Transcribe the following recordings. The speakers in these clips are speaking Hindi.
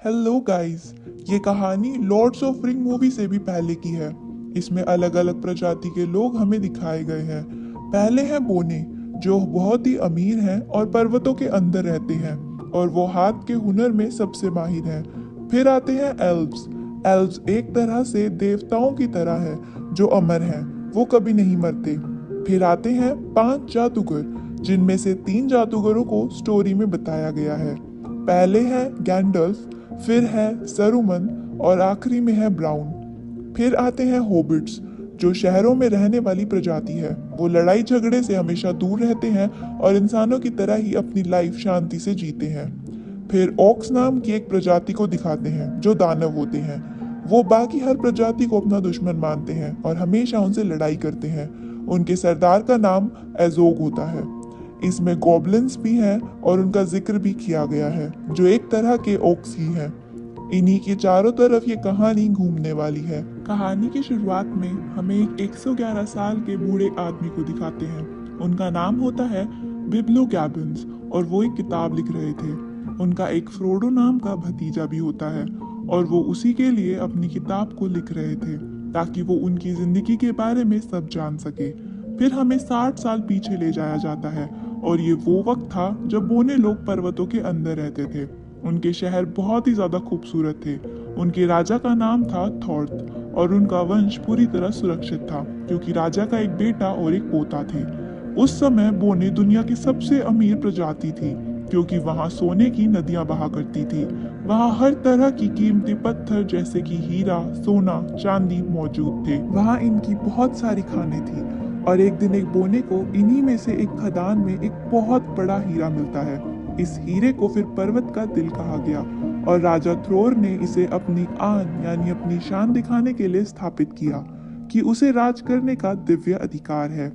हेलो गाइस, ये कहानी लॉर्ड्स ऑफ रिंग मूवी से भी पहले की है। इसमें अलग अलग प्रजाति के लोग हमें दिखाए गए हैं। पहले हैं बोने, जो बहुत ही अमीर हैं और पर्वतों के अंदर रहते हैं और वो हाथ के हुनर में सबसे माहिर हैं। फिर आते हैं एल्व्स। एल्व्स एक तरह से देवताओं की तरह है, जो अमर हैं, वो कभी नहीं मरते। फिर आते हैं 5 जादूगर, जिनमें से 3 जादूगरों को स्टोरी में बताया गया है। पहले है गैंडल्फ, फिर है सरुमन और आखिरी में है ब्राउन। फिर आते हैं होबिट्स, जो शहरों में रहने वाली प्रजाति है। वो लड़ाई झगड़े से हमेशा दूर रहते हैं और इंसानों की तरह ही अपनी लाइफ शांति से जीते हैं। फिर ऑक्स नाम की एक प्रजाति को दिखाते हैं, जो दानव होते हैं। वो बाकी हर प्रजाति को अपना दुश्मन मानते हैं और हमेशा उनसे लड़ाई करते हैं। उनके सरदार का नाम एजोग होता है। इसमें गॉब्लिन्स भी हैं और उनका जिक्र भी किया गया है, जो एक तरह के ओक्स ही हैं। इन्हीं के चारों तरफ ये कहानी घूमने वाली है। कहानी की शुरुआत में हमें एक 111 साल के बूढ़े आदमी को दिखाते हैं। उनका नाम होता है बिब्लो गैबिन्स और वो एक किताब लिख रहे थे। उनका एक फ्रोडो नाम का भतीजा भी होता है और वो उसी के लिए अपनी किताब को लिख रहे थे, ताकि वो उनकी जिंदगी के बारे में सब जान सके। फिर हमें 60 साल पीछे ले जाया जाता है और ये वो वक्त था जब बोने लोग पर्वतों के अंदर रहते थे। उनके शहर बहुत ही ज्यादा खूबसूरत थे। उनके राजा का नाम था थॉर्थ और उनका वंश पूरी तरह सुरक्षित था, क्योंकि राजा का एक बेटा और एक पोता थे। उस समय बोने दुनिया की सबसे अमीर प्रजाति थी, क्योंकि वहाँ सोने की नदियां बहा करती थी। वहाँ हर तरह की कीमती पत्थर जैसे कि हीरा, सोना, चांदी मौजूद थे। वहाँ इनकी बहुत सारी खानें थी और एक दिन एक बोने को इन्हीं में से एक खदान में एक बहुत बड़ा हीरा मिलता है। इस हीरे को फिर पर्वत का दिल कहा गया और राजा थ्रोर ने इसे अपनी आन यानी अपनी शान दिखाने के लिए स्थापित किया कि उसे राज करने का दिव्य अधिकार है,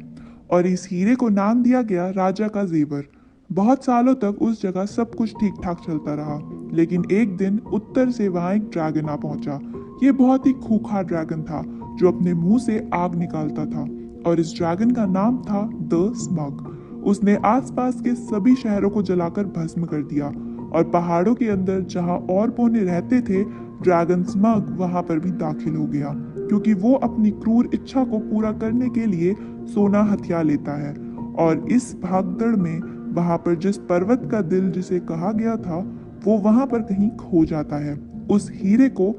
और इस हीरे को नाम दिया गया राजा का जेवर। बहुत सालों तक उस जगह सब कुछ ठीक ठाक चलता रहा, लेकिन एक दिन उत्तर से वहां एक ड्रैगन आ पहुंचा। ये बहुत ही खूंखार ड्रैगन था, जो अपने मुंह से आग निकालता था, और इस ड्रैगन का नाम था द स्मग। उसने आसपास के सभी शहरों को जलाकर भस्म कर दिया और पहाड़ों के अंदर जहां और बोने रहते थे, ड्रैगन स्मग वहां पर भी दाखिल हो गया, क्योंकि वो अपनी क्रूर इच्छा को पूरा करने के लिए सोना हथिया लेता है। और इस भागदड़ में वहां पर जिस पर्वत का दिल जिसे कहा गया था, वो वहां पर कहीं खो जाता है। उस हीरे को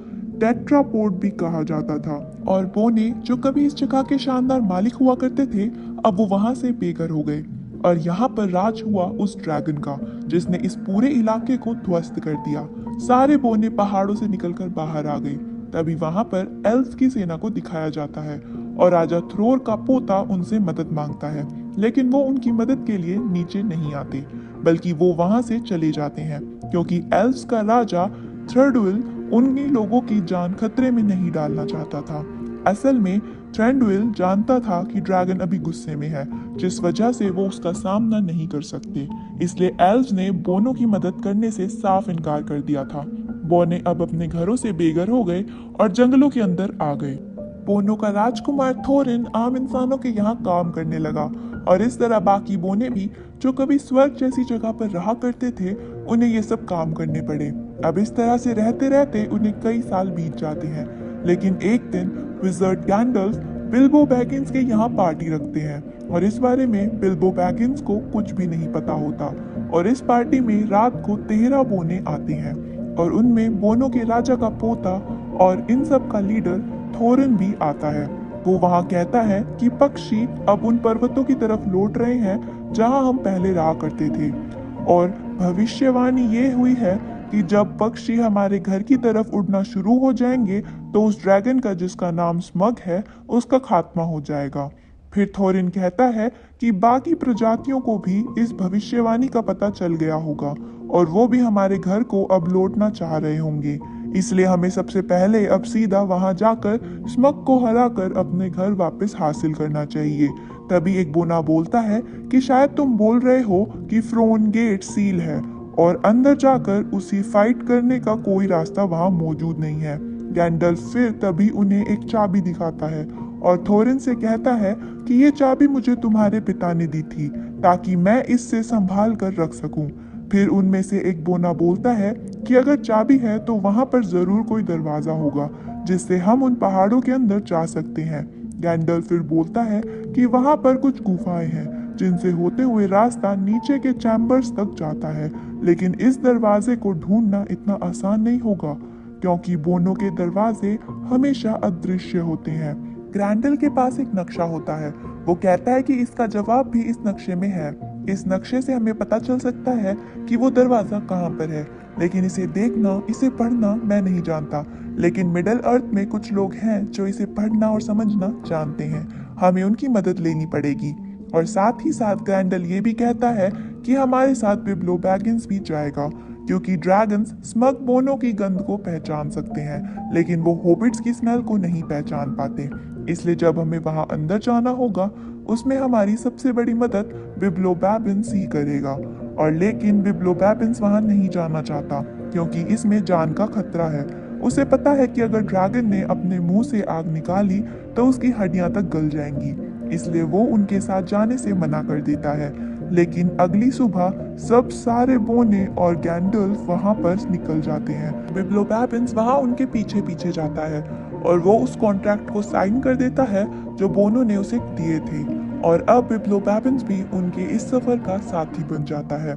टेट्रापोड भी कहा जाता था, और बोने जो कभी इस जगह के शानदार मालिक हुआ करते थे, अब वो वहां से बेघर हो गए। और यहाँ पर राज हुआ उस ड्रैगन का, जिसने इस पूरे इलाके को ध्वस्त कर दिया। सारे बोने पहाड़ों से निकलकर बाहर आ गए। तभी वहां पर एल्फ की सेना को दिखाया जाता है और राजा थ्रोर का पोता उनसे मदद मांगता है, लेकिन वो उनकी मदद के लिए नीचे नहीं आते, बल्कि वो वहां से चले जाते हैं, क्योंकि एल्फ्स का राजा थ्रेडविल उन्हीं लोगों की जान खतरे में नहीं डालना चाहता था। असल में थ्रेंडविल जानता था कि ड्रैगन अभी गुस्से में है, जिस वजह से वो उसका सामना नहीं कर सकते। इसलिए एल्व्स ने बोनों की मदद करने से साफ इनकार कर दिया था। बोने अब अपने घरों से बेघर हो गए और जंगलों के अंदर आ गए। बोनों का राजकुमार थोरिन आम इंसानों के यहाँ काम करने लगा, और इस तरह बाकी बोने भी, जो कभी स्वर्ग जैसी जगह पर रहा करते थे, उन्हें ये सब काम करने पड़े। अब इस तरह से रहते रहते उन्हें कई साल बीत जाते हैं, लेकिन एक दिन विज़र्ड गैंडल्फ बिल्बो बैगिंस के यहाँ पार्टी रखते हैं, और इस बारे में बिल्बो बैगिंस को कुछ भी नहीं पता होता। और इस पार्टी में रात को 13 बोने आते हैं, और उनमें बोनों के राजा का पोता और इन सब का लीडर थोरिन भी आता है। वो वहाँ कहता है कि पक्षी अब उन पर्वतों की तरफ लौट रहे हैं जहाँ हम पहले रहा करते थे, और भविष्यवाणी ये हुई है कि जब पक्षी हमारे घर की तरफ उड़ना शुरू हो जाएंगे, तो उस ड्रैगन का, जिसका नाम स्मग है, उसका खात्मा हो जाएगा। फिर थोरिन कहता है कि बाकी प्रजातियों को भी इस भविष्यवाणी का पता चल गया होगा और वो भी हमारे घर को अब लौटना चाह रहे होंगे। इसलिए हमें सबसे पहले अब सीधा वहां जाकर स्मग को हराकर अपने घर वापस हासिल करना चाहिए। तभी एक बोना बोलता है कि शायद तुम बोल रहे हो कि फ्रोन गेट सील है और अंदर जाकर उसी फाइट करने का कोई रास्ता वहां मौजूद नहीं है। गैंडल्फ फिर तभी उन्हें एक चाबी दिखाता है और थोरिन से कहता है कि ये चाबी मुझे तुम्हारे पिता ने दी थी, ताकि मैं इससे संभाल कर रख सकूं। फिर उनमें से एक बोना बोलता है कि अगर चाबी है तो वहां पर जरूर कोई दरवाजा होगा जिससे हम उन पहाड़ों के अंदर जा सकते हैं। गैंडल्फ फिर बोलता है कि वहां पर कुछ गुफाएं हैं जिनसे होते हुए रास्ता नीचे के चैम्बर्स तक जाता है, लेकिन इस दरवाजे को ढूंढना इतना आसान नहीं होगा क्योंकि बोनो के दरवाजे हमेशा अदृश्य होते हैं। ग्रैंडल के पास एक नक्शा होता है। वो कहता है कि इसका जवाब भी इस नक्शे में है। इस नक्शे से हमें पता चल सकता है कि वो दरवाजा कहाँ पर है, लेकिन इसे देखना, इसे पढ़ना मैं नहीं जानता। लेकिन मिडल अर्थ में कुछ लोग हैं जो इसे पढ़ना और समझना जानते हैं। हमें उनकी मदद लेनी पड़ेगी। और साथ ही साथ ग्रैंडल ये भी कहता है कि हमारे साथ बिब्लो बैगिंस भी जाएगा क्योंकि ड्रैगन्स स्मग बोनो की गंध को पहचान सकते हैं, लेकिन वो होबिट्स की स्मेल को नहीं पहचान पाते। इसलिए जब हमें वहां अंदर जाना होगा उसमें हमारी सबसे बड़ी मदद बिब्लो बैबिन्स ही करेगा। और लेकिन बिब्लो बैबिन्स वहां नहीं जाना चाहता क्योंकि इसमें जान का खतरा है। उसे पता है कि अगर ड्रैगन ने अपने मुंह से आग निकाली तो उसकी हड्डियां तक गल जाएंगी, इसलिए वो उनके साथ जाने से मना कर देता है। लेकिन अगली सुबह सब सारे बोने और गैंडल्फ वहां पर निकल जाते हैं। बिब्लो बैबिन्स वहां उनके पीछे पीछे जाता है और वो उस कॉन्ट्रैक्ट को साइन कर देता है जो बोनो ने उसे दिए थे। और अब बिब्लो बैबिन्स भी उनके इस सफर का साथी बन जाता है।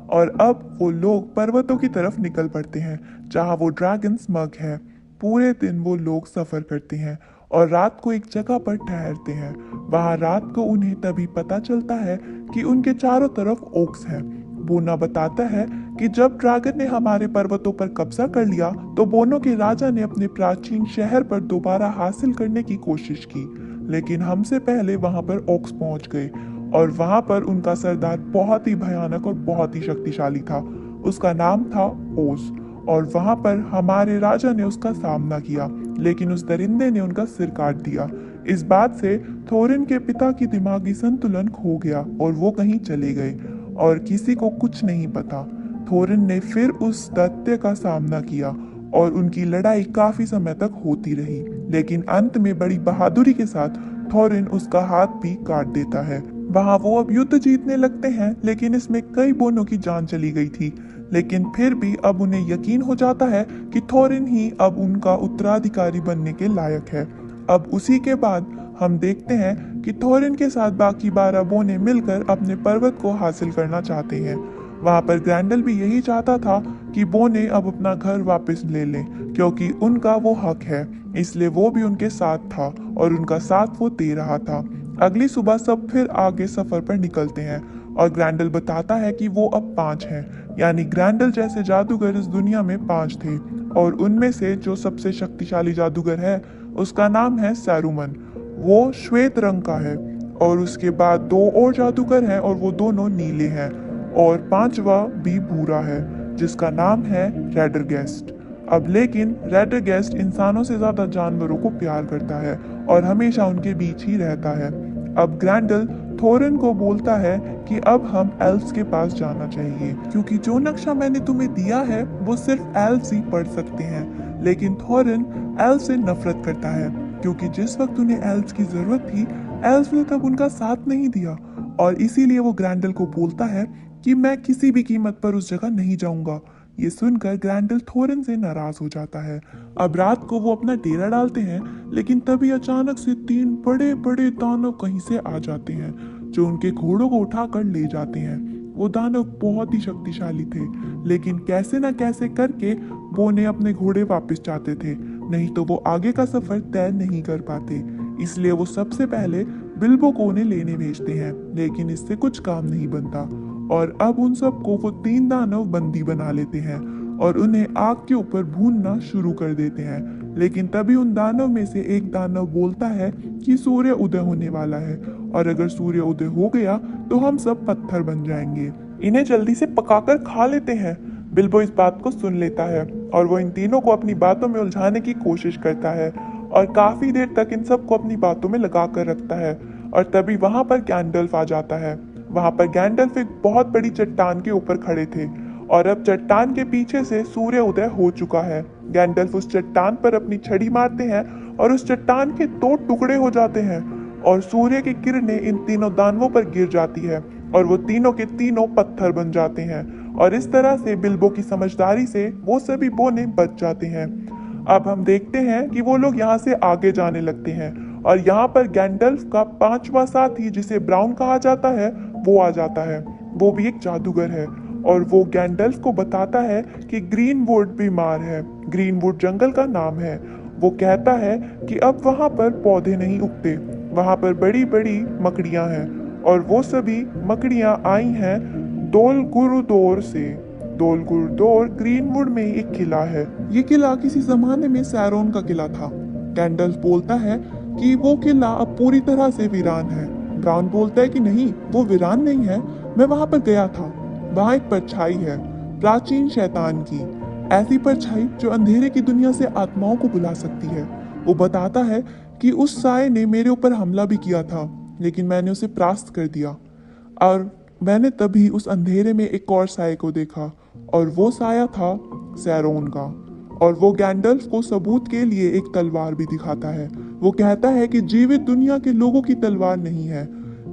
और अब वो लोग पर्वतों की तरफ निकल पड़ते हैं जहां वो ड्रैगन स्मग है। पूरे दिन वो लोग सफर करते हैं और रात को एक जगह पर ठहरते हैं। वहां रात को उन्हें तभी पता चलता है कि उनके चारों तरफ ओक्स हैं। बोना बताता है कि जब ड्रैगन ने हमारे पर्वतों पर कब्जा कर लिया तो बोनो के राजा ने अपने प्राचीन शहर पर दोबारा हासिल करने की कोशिश की, लेकिन हमसे पहले वहां पर ओक्स पहुंच गए और वहां पर उनका सरदार बहुत ही भयानक और बहुत ही शक्तिशाली था। उसका नाम था ओस और वहां पर हमारे राजा ने उसका सामना किया, लेकिन उस दरिंदे ने उनका सिर काट दिया। इस बात से थोरिन के पिता की दिमागी संतुलन खो गया और वो कहीं चले गए और किसी को कुछ नहीं पता। थोरिन ने फिर उस दैत्य का सामना किया और उनकी लड़ाई काफी समय तक होती रही, लेकिन अंत में बड़ी बहादुरी के साथ थोरिन उसका हाथ भी काट देता है। वहां वो अब युद्ध जीतने लगते हैं, लेकिन इसमें कई बोनों की जान चली गई थी। लेकिन फिर भी अब उन्हें यकीन हो जाता है कि थोरिन ही अब उनका उत्तराधिकारी बनने के लायक है। अब उसी के बाद हम देखते हैं कि थोरिन के साथ बाकी 12 बोने मिलकर अपने पर्वत को हासिल करना चाहते हैं। वहां पर ग्रैंडल भी यही चाहता था कि बोने अब अपना घर वापस ले लें क्योंकि उनका वो हक है, इसलिए वो भी उनके साथ था और उनका साथ वो दे रहा था। अगली सुबह सब फिर आगे सफर पर निकलते हैं और ग्रैंडल बताता है कि वो अब 5 हैं, यानी ग्रैंडल जैसे जादूगर इस दुनिया में 5 थे और उनमें से जो सबसे शक्तिशाली जादूगर है उसका नाम है सैरुमन। वो श्वेत रंग का है और उसके बाद 2 और जादूगर हैं और वो दोनों नीले हैं और 5वां भी भूरा है जिसका नाम है रेडरगेस्ट। अब लेकिन रेडरगेस्ट इंसानों से ज्यादा जानवरों को प्यार करता है और हमेशा उनके बीच ही रहता है। अब ग्रैंडल थोरिन को बोलता है कि अब हम एल्व्स के पास जाना चाहिए क्योंकि जो नक्शा मैंने तुम्हें दिया है वो सिर्फ एल्व्स ही पढ़ सकते हैं। लेकिन थोरिन एल्व्स से नफरत करता है क्योंकि जिस वक्त उन्हें एल्व्स की जरूरत थी एल्व्स ने तब उनका साथ नहीं दिया और इसीलिए वो ग्रैंडल को बोलता है कि मैं किसी भी कीमत पर उस जगह नहीं जाऊंगा। ये सुनकर ग्रैंडल थोरिन से नाराज हो जाता है। अब रात को वो अपना डेरा डालते हैं, लेकिन तभी अचानक से 3 बड़े बड़े दानव कहीं से आ जाते हैं जो उनके घोड़ों को उठाकर ले जाते हैं। वो दानव बहुत ही शक्तिशाली थे, लेकिन कैसे न कैसे करके बोने अपने घोड़े वापस चाहते थे, नहीं तो वो आगे का सफर तय नहीं कर पाते। इसलिए वो सबसे पहले बिल्बो को उन्हें लेने भेजते हैं, लेकिन इससे कुछ काम नहीं बनता और अब उन सबको वो 3 दानव बंदी बना लेते हैं और उन्हें आग के ऊपर भूनना शुरू कर देते हैं। लेकिन तभी उन दानव में से एक दानव बोलता है कि सूर्य उदय होने वाला है और अगर सूर्य उदय हो गया तो हम सब पत्थर बन जाएंगे, इन्हें जल्दी से पकाकर खा लेते हैं। बिल्बो इस बात को सुन लेता है और वो इन तीनों को अपनी बातों में उलझाने की कोशिश करता है और काफी देर तक इन सबको अपनी बातों में लगा कर रखता है। और तभी वहां पर गैंडल्फ आ जाता है। वहां पर गैंडल्फ एक बहुत बड़ी चट्टान के ऊपर खड़े थे और अब चट्टान के पीछे से सूर्य उदय हो चुका है। गैंडल्फ उस चट्टान पर अपनी छड़ी मारते हैं और उस चट्टान के 2 टुकड़े हो जाते हैं और सूर्य की किरणें इन तीनों दानवों पर गिर जाती है और वो तीनों के तीनों पत्थर बन जाते हैं और इस तरह से बिल्बो की समझदारी से वो सभी बोने बच जाते हैं। अब हम देखते हैं कि वो लोग यहाँ से आगे जाने लगते हैं और यहाँ पर गैंडल्फ का पांचवा साथी जिसे ब्राउन कहा जाता है वो आ जाता है। वो भी एक जादूगर है और वो गैंडल्फ को बताता है कि ग्रीनवुड बीमार है। ग्रीनवुड जंगल का नाम है। वो कहता है कि अब वहाँ पर पौधे नहीं उगते, वहाँ पर बड़ी बड़ी मकड़ियाँ हैं और वो सभी मकड़ियाँ आई हैं दोल गुरुदोर से। दोल गुरुदोर ग्रीनवुड में एक किला है। ये किला किसी जमाने में सैरोन का किला था। गैंडल्फ बोलता है कि वो किला अब पूरी तरह से वीरान है। ब्राउन बोलता है कि नहीं, वो वीरान नहीं है, मैं वहां पर गया था। वहां एक परछाई है, प्राचीन शैतान की, ऐसी परछाई जो अंधेरे की दुनिया से आत्माओं को बुला सकती है। वो बताता है कि उस साए ने मेरे ऊपर हमला भी किया था, लेकिन मैंने उसे परास्त कर दिया और मैंने तभी उस अंधेरे में एक और साए को देखा और वो साया था सैरोन का। और वो गैंडल्फ को सबूत के लिए एक तलवार भी दिखाता है। वो कहता है कि जीवित दुनिया के लोगों की तलवार नहीं है।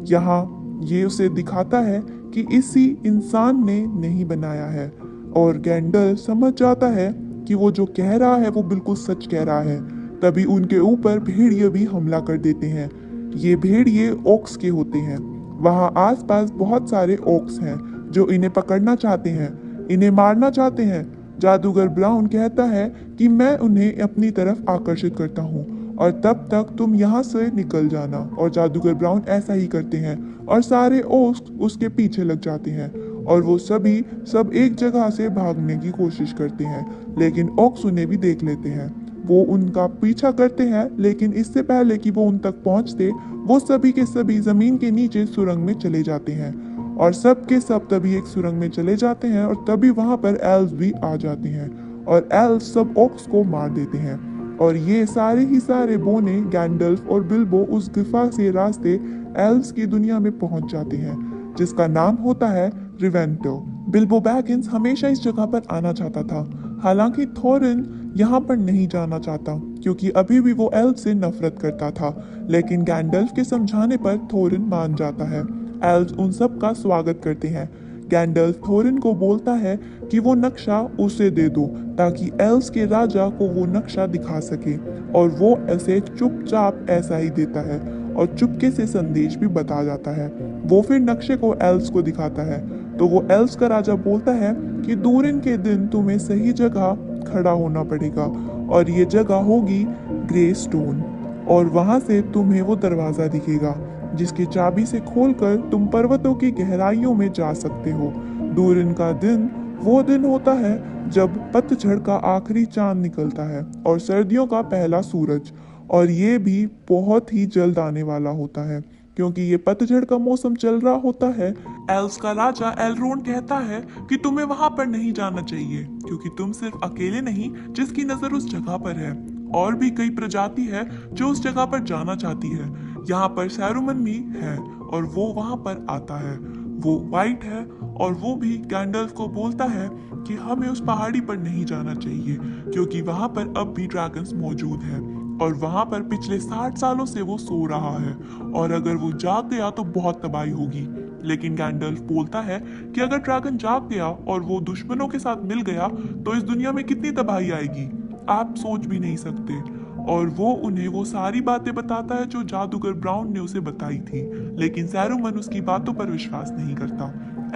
यहाँ ये उसे दिखाता है कि इसी इंसान ने नहीं बनाया है और गैंडल्फ समझ जाता है कि वो जो कह रहा है वो बिल्कुल सच कह रहा है। तभी उनके ऊपर भेड़िए भी हमला कर देते हैं। ये भेड़िए ओक्स के होते हैं। वहाँ आसपास बहुत सारे ओक्स हैं जो इन्हें पकड़ना चाहते हैं, इन्हें मारना चाहते हैं। जादूगर ब्राउन कहता है कि मैं उन्हें अपनी तरफ आकर्षित करता हूँ और तब तक तुम यहाँ से निकल जाना। और जादूगर ब्राउन ऐसा ही करते हैं और सारे ओक्स उसके पीछे लग जाते हैं और वो सभी सब एक जगह से भागने की कोशिश करते हैं, लेकिन ओक्स उन्हें भी देख लेते हैं। वो उनका पीछा करते हैं, लेकिन इससे पहले कि वो उन तक पहुंचते वो सभी के सभी जमीन के नीचे सुरंग में चले जाते हैं और सब के सब तभी एक सुरंग में चले जाते हैं और तभी वहां पर एल्व्स भी आ जाते हैं और एल्व्स सब ओक्स को मार देते हैं। और ये सारे ही सारे बोने, गैंडल्फ और बिल्बो उस गुफा से रास्ते एल्व्स की दुनिया में पहुंच जाते हैं जिसका नाम होता है रिवेंटो। बिल्बो बैगिंस हमेशा इस जगह पर आना चाहता था, हालांकि थोरिन यहाँ पर नहीं जाना चाहता क्योंकि अभी भी वो एल्फ से नफरत करता था, लेकिन गैंडल्फ के समझाने पर थोरिन मान जाता है। एल्व्स उन सब का स्वागत करते हैं। गैंडल्फ थोरिन को बोलता है कि वो नक्शा उसे दे दो ताकि एल्व्स के राजा को वो नक्शा दिखा सके और वो ऐसे चुपचाप ऐसा ही देता है और चुपके से संदेश भी बता जाता है। वो फिर नक्शे को एल्व्स को दिखाता है तो वो एल्व्स का राजा बोलता है कि दूरिन के दिन तुम्हें सही जगह खड़ा होना पड़ेगा और ये जगह होगी ग्रे स्टोन और वहां से तुम्हें वो दरवाजा दिखेगा जिसकी चाबी से खोलकर तुम पर्वतों की गहराइयों में जा सकते हो। दूरिन का दिन वो दिन होता है जब पतझड़ का आखिरी चांद निकलता है और सर्दियों का पहला सूरज, और ये भी बहुत ही जल्द आने वाला होता है क्योंकि ये पतझड़ का मौसम चल रहा होता है। एल्व्स का राजा एलरोन कहता है कि तुम्हें वहां पर नहीं जाना चाहिए क्योंकि तुम सिर्फ अकेले नहीं जिसकी नजर उस जगह पर है, और भी कई प्रजाति है जो उस जगह पर जाना चाहती है। यहाँ पर सैरुमन भी है और वो वहां पर आता है। वो वाइट है और वो भी गैंडल्फ को बोलता है कि हमें उस पहाड़ी पर नहीं जाना चाहिए क्योंकि वहां पर अब भी ड्रैगन्स मौजूद है और वहां पर पिछले 60 सालों से वो सो रहा है और अगर वो जाग गया तो बहुत तबाही होगी। लेकिन गैंडल्फ बोलता है कि अगर ड्रैगन जाग गया और वो दुश्मनों के साथ मिल गया तो इस दुनिया में कितनी तबाही आएगी, आप सोच भी नहीं सकते। और वो उन्हें वो सारी बातें बताता है जो जादूगर ब्राउन ने उसे बताई थी, लेकिन सैरुमन उसकी बातों पर विश्वास नहीं करता।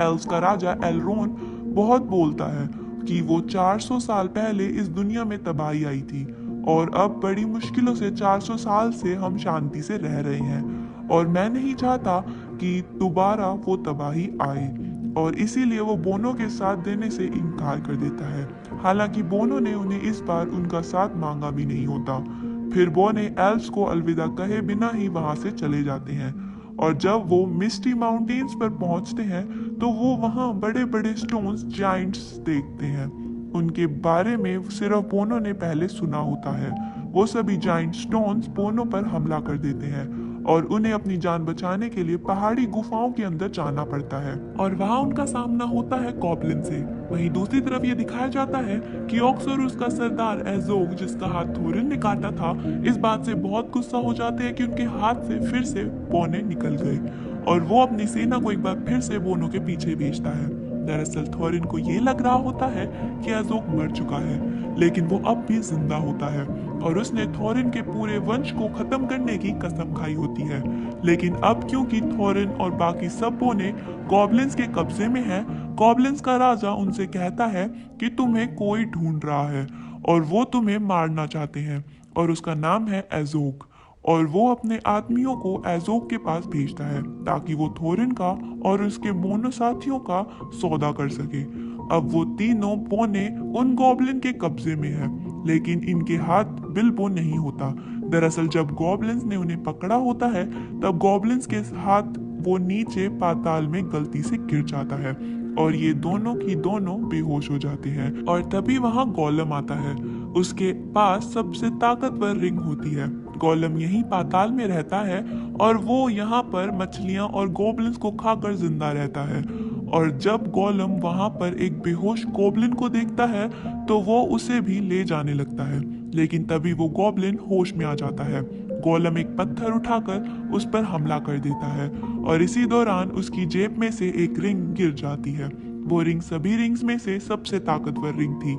एल्व्स का राजा एलरोन बहुत बोलता है कि वो 400 साल पहले इस दुनिया में तबाही आई थी और अब बड़ी मुश्किलों से 400 साल से हम शांति से रह रहे हैं और मैं नहीं चाहता कि दोबारा वो तबाही आए, और इसीलिए वो बोनो के साथ देने से इनकार कर देता है। हालांकि बोनो ने उन्हें इस बार उनका साथ मांगा भी नहीं होता। फिर बोने एल्व्स को अलविदा कहे बिना ही वहां से चले जाते हैं और जब वो मिस्टी माउंटेन्स पर पहुंचते हैं तो वो वहां बड़े बड़े स्टोन्स जाइंट्स देखते हैं। उनके बारे में सिर्फ बोनो ने पहले सुना होता है। वो सभी जाइंट स्टोन्स बोनो पर हमला कर देते हैं और उन्हें अपनी जान बचाने के लिए पहाड़ी गुफाओं के अंदर जाना पड़ता है और वहां उनका सामना होता है गॉब्लिन से। वहीं दूसरी तरफ ये दिखाया जाता है कि ऑक्स और उसका सरदार एजोग, जिसका हाथ थोरिन ने काटा था, इस बात से बहुत गुस्सा हो जाते हैं कि उनके हाथ से फिर से बोने निकल गए और वो अपनी सेना को एक बार फिर से बोनो के पीछे भेजता है। दरअसल थोरिन को ये लग रहा होता है कि एज़ोक मर चुका है, लेकिन वो अब भी जिंदा होता है और उसने थोरिन के पूरे वंश को खत्म करने की कसम खाई होती है। लेकिन अब क्योंकि थोरिन और बाकी सब बोने गॉब्लिन्स के कब्जे में है, गॉब्लिन्स का राजा उनसे कहता है कि तुम्हें कोई ढूंढ रहा है और वो तुम्हें मारना चाहते हैं और उसका नाम है एज़ोक। और वो अपने आदमियों को एज़ोक के पास भेजता है ताकि वो थोरिन का और उसके मोनो साथियों का सौदा कर सके। अब वो तीनों बोने उन गॉब्लिन के कब्जे में है, लेकिन इनके हाथ बिल्बो नहीं होता। दरअसल जब गॉब्लिन्स ने उन्हें पकड़ा होता है तब गॉब्लिन्स के हाथ वो नीचे पाताल में गलती से गिर जाता है और ये दोनों की दोनों बेहोश हो जाते हैं। और तभी वहां गोलम आता है। उसके पास सबसे ताकतवर रिंग होती है। गोलम यहीं पाताल में रहता है और वो यहाँ पर मछलियां और गोब्लिन्स को खाकर जिंदा रहता है। और जब गोलम वहां पर एक बेहोश गोब्लिन को देखता है तो वो उसे भी ले जाने लगता है, लेकिन तभी वो गोब्लिन होश में आ जाता है। गोलम एक पत्थर उठाकर उस पर हमला कर देता है और इसी दौरान उसकी जेब में से एक रिंग गिर जाती है। वो रिंग सभी रिंग्स में से सबसे ताकतवर रिंग थी।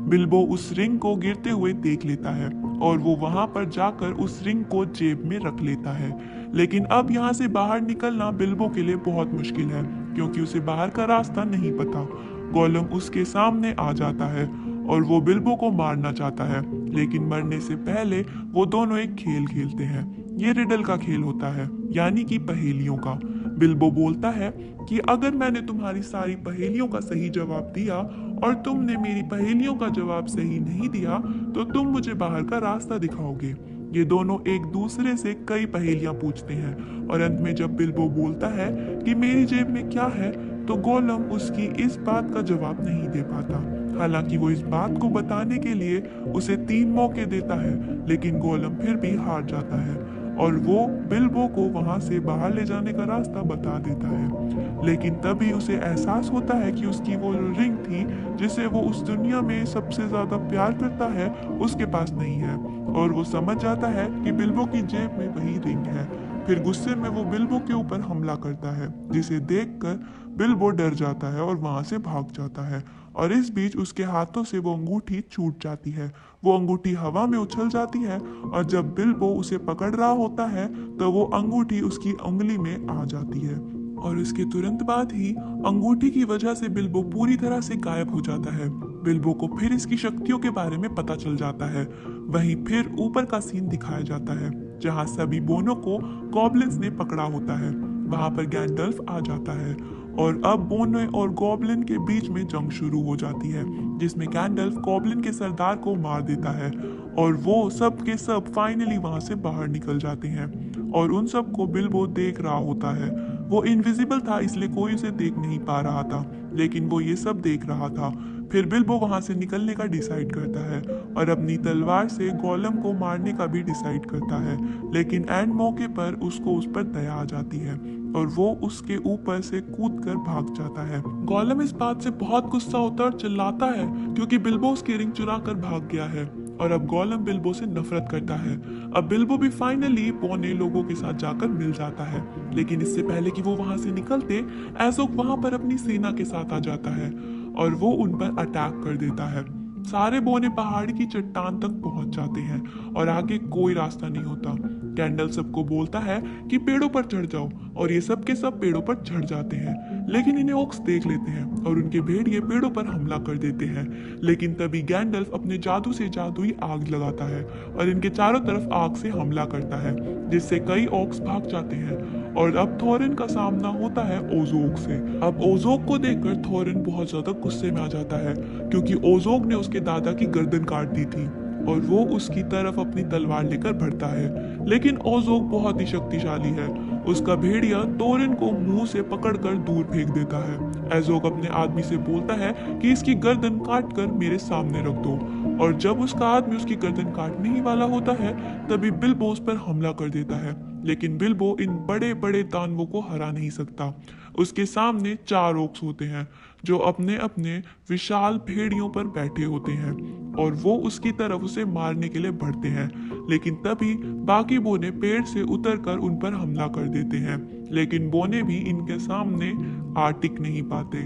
बिल्बो उस रिंग को गिरते हुए देख लेता है और वो वहां पर जाकर उस रिंग को जेब में रख लेता है। लेकिन अब यहाँ से बाहर निकलना बिल्बो के लिए बहुत मुश्किल है क्योंकि उसे बाहर का रास्ता नहीं पता। गोलम उसके सामने आ जाता है और वो बिल्बो को मारना चाहता है, लेकिन मरने से पहले वो दोनों एक खेल खेलते हैं। ये रिडल का खेल होता है, यानी कि पहेलियों का। बिल्बो बोलता है कि अगर मैंने तुम्हारी सारी पहेलियों का सही जवाब दिया और तुमने मेरी पहेलियों का जवाब सही नहीं दिया तो तुम मुझे बाहर का रास्ता दिखाओगे। ये दोनों एक दूसरे से कई पहेलियां पूछते हैं और अंत में जब बिल्बो बोलता है कि मेरी जेब में क्या है तो गोलम उसकी इस बात का जवाब नहीं दे पाता। हालांकि वो इस बात को बताने के लिए उसे 3 मौके देता है, लेकिन गोलम फिर भी हार जाता है और वो बिल्बो को वहां से बाहर ले जाने का रास्ता बता देता है। लेकिन तभी उसे एहसास होता है कि उसकी वो रिंग थी जिसे वो उस दुनिया में सबसे ज्यादा प्यार करता है उसके पास नहीं है और वो समझ जाता है कि बिल्बो की जेब में वही रिंग है। फिर गुस्से में वो बिल्बो के ऊपर हमला करता है, जिसे देखकर बिल्बो डर जाता है और वहां से भाग जाता है। और इस बीच उसके हाथों से वो अंगूठी छूट जाती है। वो अंगूठी हवा में उछल जाती है और जब बिल्बो उसे पकड़ रहा होता है तो वो अंगूठी उसकी उंगली में आ जाती है और उसके तुरंत बाद ही अंगूठी की वजह से बिल्बो पूरी तरह से गायब हो जाता है। बिल्बो को फिर इसकी शक्तियों के बारे में पता चल जाता है। वहीं फिर ऊपर का सीन दिखाया जाता है जहां सभी बोनों को गॉब्लिन्स ने पकड़ा होता है। वहां पर गैंडल्फ आ जाता है और अब बोनो और गॉब्लिन के बीच में जंग शुरू हो जाती है, जिसमें गैंडल्फ गॉब्लिन के सरदार को मार देता है और वो सब के सब फाइनली वहां से बाहर निकल जाते हैं। और उन सब को बिल्बो देख रहा होता है। वो इनविजिबल था इसलिए कोई उसे देख नहीं पा रहा था, लेकिन वो ये सब देख रहा था। फिर बिल्बो वहां से निकलने का डिसाइड करता है और अपनी तलवार से गोलम को मारने का भी डिसाइड करता है, लेकिन एंड मौके पर उसको उस पर दया आ जाती है और वो उसके ऊपर से कूदकर भाग जाता है। गोलम इस बात से बहुत गुस्सा होता है और चिल्लाता है क्योंकि बिल्बो उसकी रिंग चुरा कर भाग गया है और अब गोलम बिल्बो से नफरत करता है। अब बिल्बो भी फाइनली बोने लोगों के साथ जाकर मिल जाता है, लेकिन इससे पहले कि वो वहां से निकलते एज़ोक वहां पर अपनी सेना के साथ आ जाता है और वो उन पर अटैक कर देता है। सारे बोने पहाड़ की चट्टान तक पहुंच जाते हैं और आगे कोई रास्ता नहीं होता। कैंडल सबको बोलता है कि पेड़ों पर चढ़ जाओ और ये सब के सब पेड़ों पर चढ़ जाते हैं, लेकिन इन्हें ओक्स देख लेते हैं और उनके भेड़िए पेड़ों पर हमला कर देते हैं। लेकिन तभी गैंडल्फ अपने जादू से जादुई आग लगाता है और इनके चारों तरफ आग से हमला करता है, जिससे कई ओक्स भाग जाते हैं। और अब थोरिन का सामना होता है ओज़ोक से। अब ओज़ोक को देखकर थोरिन बहुत ज्यादा गुस्से में आ जाता है क्योंकि ओज़ोक ने उसके दादा की गर्दन काट दी थी और वो उसकी तरफ अपनी तलवार लेकर बढ़ता है, लेकिन ओज़ोक बहुत ही शक्तिशाली है। उसका भेड़िया थोरिन को मुंह से पकड़कर दूर फेंक देता है। एज़ोक अपने आदमी से बोलता है कि इसकी गर्दन काटकर मेरे सामने रख दो और जब उसका आदमी उसकी गर्दन काटने ही वाला होता है तभी बिल्बो उस पर हमला कर देता है, लेकिन बिल्बो इन बड़े बड़े दानवों को हरा नहीं सकता। उसके सामने 4 ओक्स होते हैं जो अपने अपने विशाल भेड़ियों पर बैठे होते हैं और वो उसकी तरफ उसे मारने के लिए बढ़ते हैं, लेकिन तभी बाकी बोने पेड़ से उतरकर उन पर हमला कर देते हैं, लेकिन बोने भी इनके सामने आ टिक नहीं पाते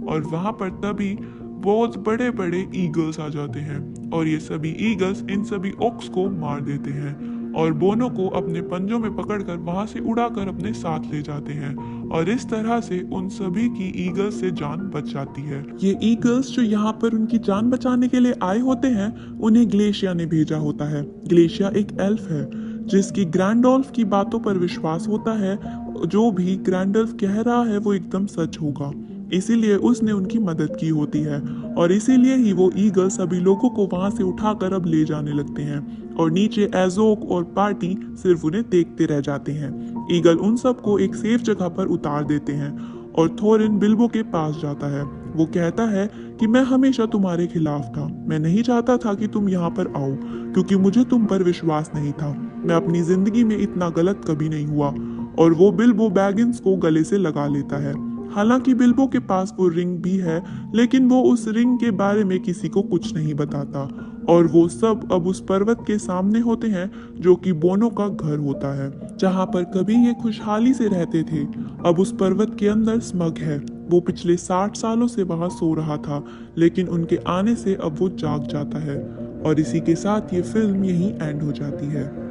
और वहां पर तभी बहुत बड़े बड़े ईगल्स आ जाते हैं और ये सभी ईगल्स इन सभी ओक्स को मार देते हैं और बोनो को अपने पंजों में पकड़कर वहां से उड़ाकर अपने साथ ले जाते हैं और इस तरह से उन सभी की ईगल्स से जान बच जाती है। ये ईगल्स जो यहाँ पर उनकी जान बचाने के लिए आए होते हैं उन्हें ग्लेशिया ने भेजा होता है। ग्लेशिया एक एल्फ है जिसकी ग्रैंडोल्फ की बातों पर विश्वास होता है, जो भी ग्रैंडोल्फ कह रहा है वो एकदम सच होगा, इसीलिए उसने उनकी मदद की होती है और इसीलिए ही वो ईगल सभी लोगों को वहां से उठाकर अब ले जाने लगते हैं और नीचे एजोक और पार्टी सिर्फ उन्हें देखते रह जाते हैं। ईगल उन सबको एक सेफ जगह पर उतार देते हैं और थोरिन बिल्बो के पास जाता है। वो कहता है कि मैं हमेशा तुम्हारे खिलाफ था, मैं नहीं चाहता था कि तुम यहाँ पर आओ क्योंकि मुझे तुम पर विश्वास नहीं था, मैं अपनी जिंदगी में इतना गलत कभी नहीं हुआ। और वो बिल्बो बैगिंस को गले से लगा लेता है। हालांकि बिल्बो के पास वो रिंग भी है लेकिन वो उस रिंग के बारे में किसी को कुछ नहीं बताता और वो सब अब उस पर्वत के सामने होते हैं जो कि बोनो का घर होता है, जहाँ पर कभी ये खुशहाली से रहते थे। अब उस पर्वत के अंदर स्मग है, वो पिछले 60 सालों से वहां सो रहा था लेकिन उनके आने से अब वो जाग जाता है और इसी के साथ ये फिल्म यहीं एंड हो जाती है।